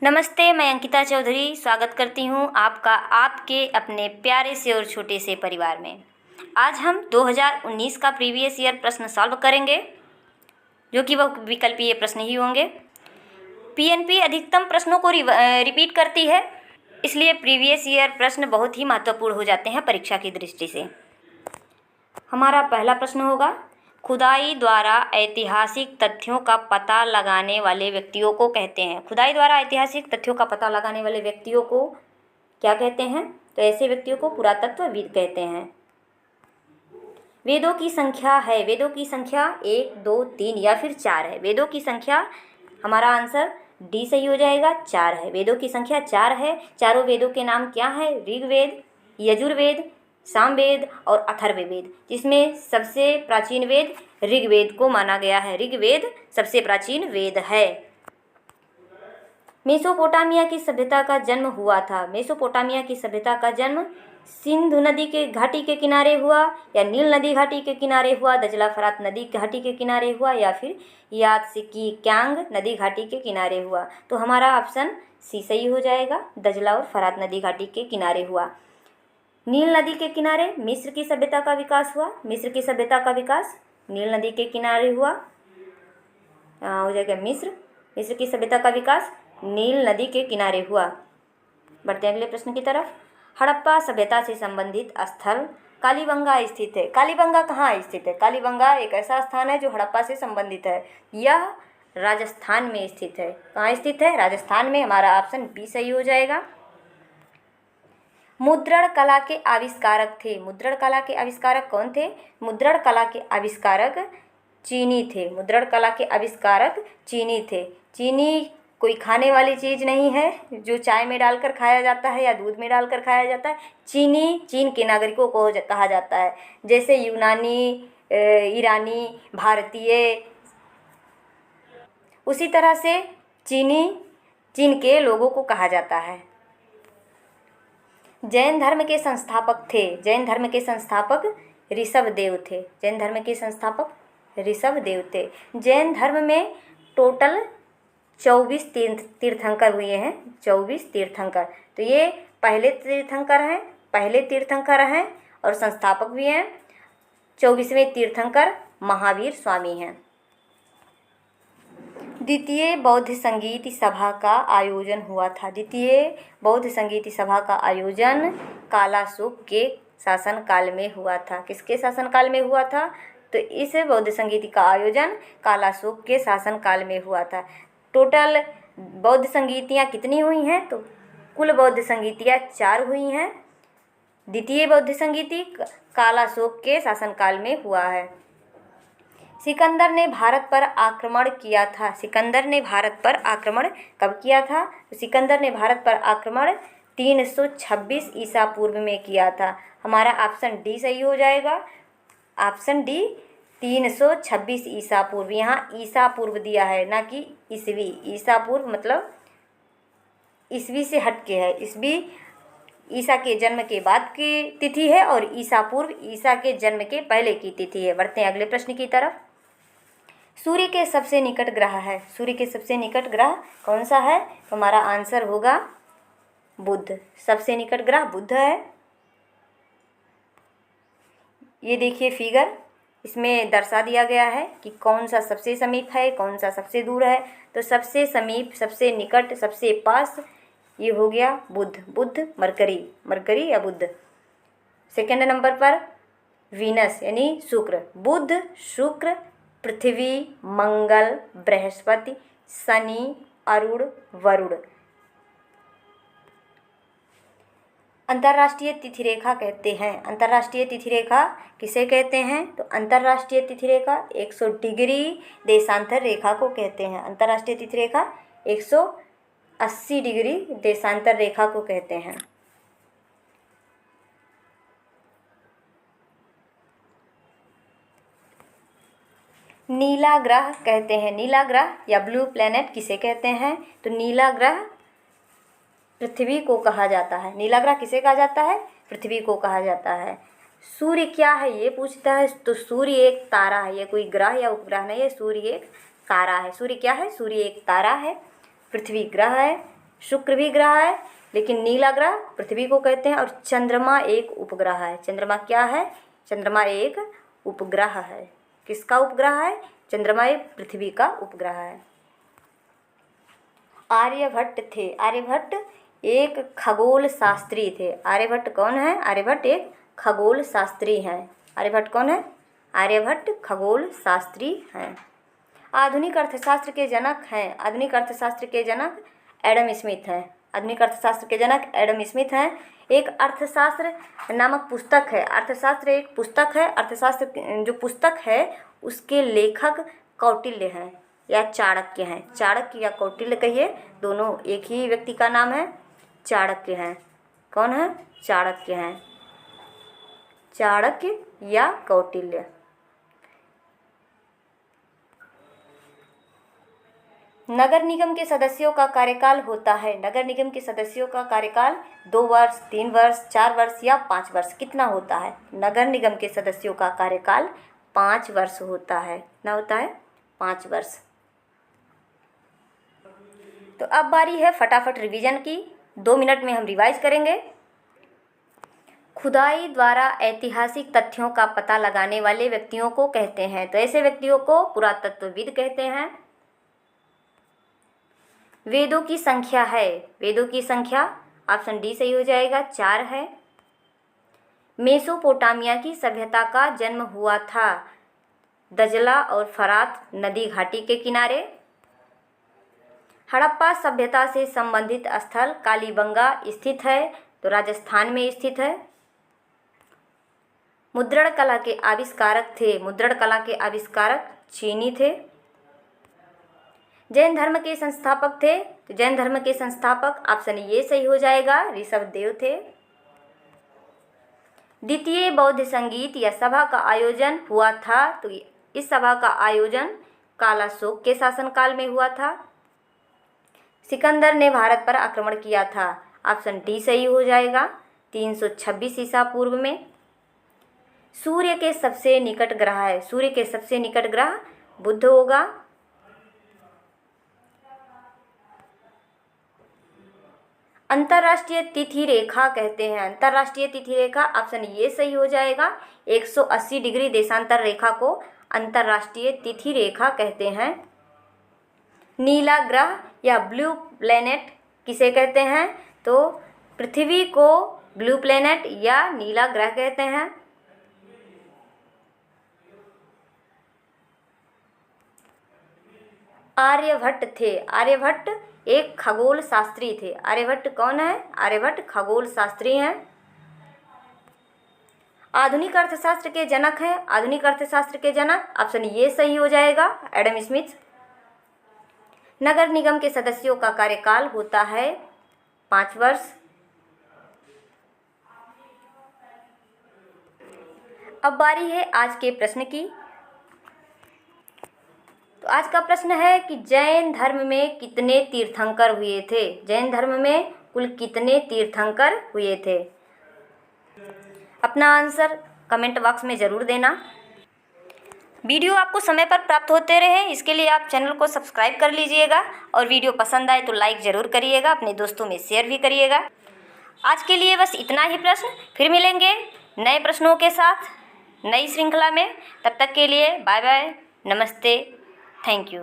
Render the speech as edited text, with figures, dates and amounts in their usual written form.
नमस्ते, मैं अंकिता चौधरी स्वागत करती हूँ आपका आपके अपने प्यारे से और छोटे से परिवार में। आज हम 2019 का प्रीवियस ईयर प्रश्न सॉल्व करेंगे, जो कि वह विकल्पीय प्रश्न ही होंगे। पीएनपी अधिकतम प्रश्नों को रिपीट करती है, इसलिए प्रीवियस ईयर प्रश्न बहुत ही महत्वपूर्ण हो जाते हैं परीक्षा की दृष्टि से। हमारा पहला प्रश्न होगा, खुदाई द्वारा ऐतिहासिक तथ्यों का पता लगाने वाले व्यक्तियों को कहते हैं। खुदाई द्वारा ऐतिहासिक तथ्यों का पता लगाने वाले व्यक्तियों को क्या कहते हैं? तो ऐसे व्यक्तियों को पुरातत्वविद कहते हैं। वेदों की संख्या है, वेदों की संख्या 1, 2, 3 या फिर 4 है। वेदों की संख्या, हमारा आंसर डी सही हो जाएगा, 4 है। वेदों की संख्या 4 है। चारों वेदों के नाम क्या है? ऋग्वेद, यजुर्वेद, सामवेद और अथर्ववेद, जिसमें सबसे प्राचीन वेद ऋग्वेद को माना गया है। ऋग्वेद सबसे प्राचीन वेद है। मेसोपोटामिया की सभ्यता का जन्म हुआ था। मेसोपोटामिया की सभ्यता का जन्म सिंधु नदी के घाटी के किनारे हुआ, या नील नदी घाटी के किनारे हुआ, दजला फरात नदी घाटी के किनारे हुआ, या फिर यात्सिकी-क्यांग नदी घाटी के किनारे हुआ। तो हमारा ऑप्शन सी सही हो जाएगा, दजला और फरात नदी घाटी के किनारे हुआ। नील नदी के किनारे मिस्र की सभ्यता का विकास हुआ। मिस्र की सभ्यता का विकास नील नदी के किनारे हुआ, हो जाएगा मिस्र। मिस्र की सभ्यता का विकास नील नदी के किनारे हुआ। बढ़ते हैं अगले प्रश्न की तरफ। हड़प्पा सभ्यता से संबंधित स्थल कालीबंगा स्थित है। कालीबंगा कहाँ स्थित है? कालीबंगा एक ऐसा स्थान है जो हड़प्पा से संबंधित है। यह राजस्थान में स्थित है। कहाँ स्थित है? राजस्थान में। हमारा ऑप्शन बी सही हो जाएगा। मुद्रण कला के आविष्कारक थे। मुद्रण कला के आविष्कारक कौन थे? मुद्रण कला के आविष्कारक चीनी थे। मुद्रण कला के आविष्कारक चीनी थे। चीनी कोई खाने वाली चीज़ नहीं है जो चाय में डालकर खाया जाता है या दूध में डालकर खाया जाता है। चीनी चीन के नागरिकों को कहा जाता है, जैसे यूनानी, ईरानी, भारतीय, उसी तरह से चीन के लोगों को कहा जाता है। जैन धर्म के संस्थापक थे। जैन धर्म के संस्थापक ऋषभदेव थे। जैन धर्म के संस्थापक ऋषभदेव थे। जैन धर्म में टोटल 24 तीर्थंकर हुए हैं। 24 तीर्थंकर। तो ये पहले तीर्थंकर हैं और संस्थापक भी हैं। 24वें तीर्थंकर महावीर स्वामी हैं। द्वितीय बौद्ध संगीत सभा का आयोजन हुआ था। द्वितीय बौद्ध संगीत सभा का आयोजन कालाशोक के शासनकाल में हुआ था। किसके शासनकाल में हुआ था? तो इस बौद्ध संगीत का आयोजन कालाशोक के शासनकाल में हुआ था। टोटल बौद्ध संगीतियाँ कितनी हुई हैं? तो कुल बौद्ध संगीतियाँ 4 हुई हैं। द्वितीय बौद्ध संगीति कालाशोक के शासनकाल में हुआ है। सिकंदर ने भारत पर आक्रमण किया था। सिकंदर ने भारत पर आक्रमण कब किया था? तो सिकंदर ने भारत पर आक्रमण 326 ईसा पूर्व में किया था। हमारा ऑप्शन डी सही हो जाएगा। ऑप्शन डी 326 ईसा पूर्व। यहाँ ईसा पूर्व दिया है, ना कि ईसवी। ईसा पूर्व मतलब ईसवी से हट के है। ईसवी ईसा के जन्म के बाद की तिथि है और ईसा पूर्व ईसा के जन्म के पहले की तिथि है। बढ़ते हैं अगले प्रश्न की तरफ। सूर्य के सबसे निकट ग्रह है। सूर्य के सबसे निकट ग्रह कौन सा है? तो हमारा आंसर होगा बुध। सबसे निकट ग्रह बुध है। ये देखिए फिगर, इसमें दर्शा दिया गया है कि कौन सा सबसे समीप है, कौन सा सबसे दूर है। तो सबसे समीप, सबसे निकट, सबसे पास ये हो गया बुध। बुध मरकरी या बुध। सेकंड नंबर पर वीनस यानी शुक्र। बुध, शुक्र, पृथ्वी, मंगल, बृहस्पति, शनि, अरुण, वरुण। अंतर्राष्ट्रीय तिथि रेखा कहते हैं। अंतर्राष्ट्रीय तिथि रेखा किसे कहते हैं? तो अंतर्राष्ट्रीय तिथि रेखा 100 डिग्री देशांतर रेखा को कहते हैं। अंतर्राष्ट्रीय तिथि रेखा 180 डिग्री देशांतर रेखा को कहते हैं। नीला ग्रह कहते हैं। नीला ग्रह या ब्लू प्लैनेट किसे कहते हैं? तो नीला ग्रह पृथ्वी को कहा जाता है। नीला ग्रह किसे कहा जाता है? पृथ्वी को कहा जाता है। सूर्य क्या है ये पूछता है, तो सूर्य एक तारा है। ये कोई ग्रह या उपग्रह नहीं है, सूर्य एक तारा है। सूर्य क्या है? सूर्य एक तारा है। पृथ्वी ग्रह है, शुक्र भी ग्रह है, लेकिन नीला ग्रह पृथ्वी को कहते हैं। और चंद्रमा एक उपग्रह है। चंद्रमा क्या है? चंद्रमा एक उपग्रह है। किसका उपग्रह है? चंद्रमा एक पृथ्वी का उपग्रह है। आर्यभट्ट थे। आर्यभट्ट एक खगोल शास्त्री थे। आर्यभट्ट कौन है? आर्यभट्ट एक खगोल शास्त्री हैं। आर्यभट्ट कौन है? आर्यभट्ट खगोल शास्त्री हैं। आधुनिक अर्थशास्त्र के जनक हैं। आधुनिक अर्थशास्त्र के जनक एडम स्मिथ हैं। आधुनिक अर्थशास्त्र के जनक एडम स्मिथ हैं। एक अर्थशास्त्र नामक पुस्तक है। अर्थशास्त्र एक पुस्तक है। अर्थशास्त्र जो पुस्तक है उसके लेखक कौटिल्य हैं या चाणक्य हैं। चाणक्य या कौटिल्य कहिए, दोनों एक ही व्यक्ति का नाम है। चाणक्य हैं। कौन है? चाणक्य हैं। चाणक्य या कौटिल्य। नगर निगम के सदस्यों का कार्यकाल होता है। नगर निगम के सदस्यों का कार्यकाल 2 वर्ष, 3 वर्ष, 4 वर्ष या 5 वर्ष कितना होता है? नगर निगम के सदस्यों का कार्यकाल 5 वर्ष होता है। कितना होता है? 5 वर्ष। तो अब बारी है फटाफट रिवीजन की। 2 मिनट में हम रिवाइज करेंगे। खुदाई द्वारा ऐतिहासिक तथ्यों का पता लगाने वाले व्यक्तियों को कहते हैं। तो ऐसे व्यक्तियों को पुरातत्वविद कहते हैं। वेदों की संख्या है। वेदों की संख्या ऑप्शन डी सही हो जाएगा, 4 है। मेसोपोटामिया की सभ्यता का जन्म हुआ था दजला और फरात नदी घाटी के किनारे। हड़प्पा सभ्यता से संबंधित स्थल कालीबंगा स्थित है, तो राजस्थान में स्थित है। मुद्रण कला के आविष्कारक थे। मुद्रण कला के आविष्कारक चीनी थे। जैन धर्म के संस्थापक थे, तो जैन धर्म के संस्थापक ऑप्शन ये सही हो जाएगा, ऋषभदेव थे। द्वितीय बौद्ध संगीत या सभा का आयोजन हुआ था, तो इस सभा का आयोजन कालाशोक के शासनकाल में हुआ था। सिकंदर ने भारत पर आक्रमण किया था, ऑप्शन डी सही हो जाएगा, 326 ईसा पूर्व में। सूर्य के सबसे निकट ग्रह है। सूर्य के सबसे निकट ग्रह बुध होगा। अंतर्राष्ट्रीय तिथि रेखा कहते हैं। अंतर्राष्ट्रीय तिथि रेखा ऑप्शन ये सही हो जाएगा, 180 डिग्री देशांतर रेखा को अंतर्राष्ट्रीय तिथि रेखा कहते हैं। नीला ग्रह या ब्लू प्लेनेट किसे कहते हैं? तो पृथ्वी को ब्लू प्लेनेट या नीला ग्रह कहते हैं। आर्यभट्ट थे। आर्यभट्ट एक खगोल शास्त्री थे। आर्यभट्ट कौन है? आर्यभट्ट खगोल शास्त्री हैं। आधुनिक अर्थशास्त्र के जनक हैं। आधुनिक अर्थशास्त्र के जनक ऑप्शन ये सही हो जाएगा, एडम स्मिथ। नगर निगम के सदस्यों का कार्यकाल होता है 5 वर्ष। अब बारी है आज के प्रश्न की। तो आज का प्रश्न है कि जैन धर्म में कितने तीर्थंकर हुए थे? जैन धर्म में कुल कितने तीर्थंकर हुए थे? अपना आंसर कमेंट बॉक्स में ज़रूर देना। वीडियो आपको समय पर प्राप्त होते रहे इसके लिए आप चैनल को सब्सक्राइब कर लीजिएगा और वीडियो पसंद आए तो लाइक ज़रूर करिएगा, अपने दोस्तों में शेयर भी करिएगा। आज के लिए बस इतना ही प्रश्न। फिर मिलेंगे नए प्रश्नों के साथ नई श्रृंखला में। तब तक के लिए बाय बाय, नमस्ते, थैंक यू।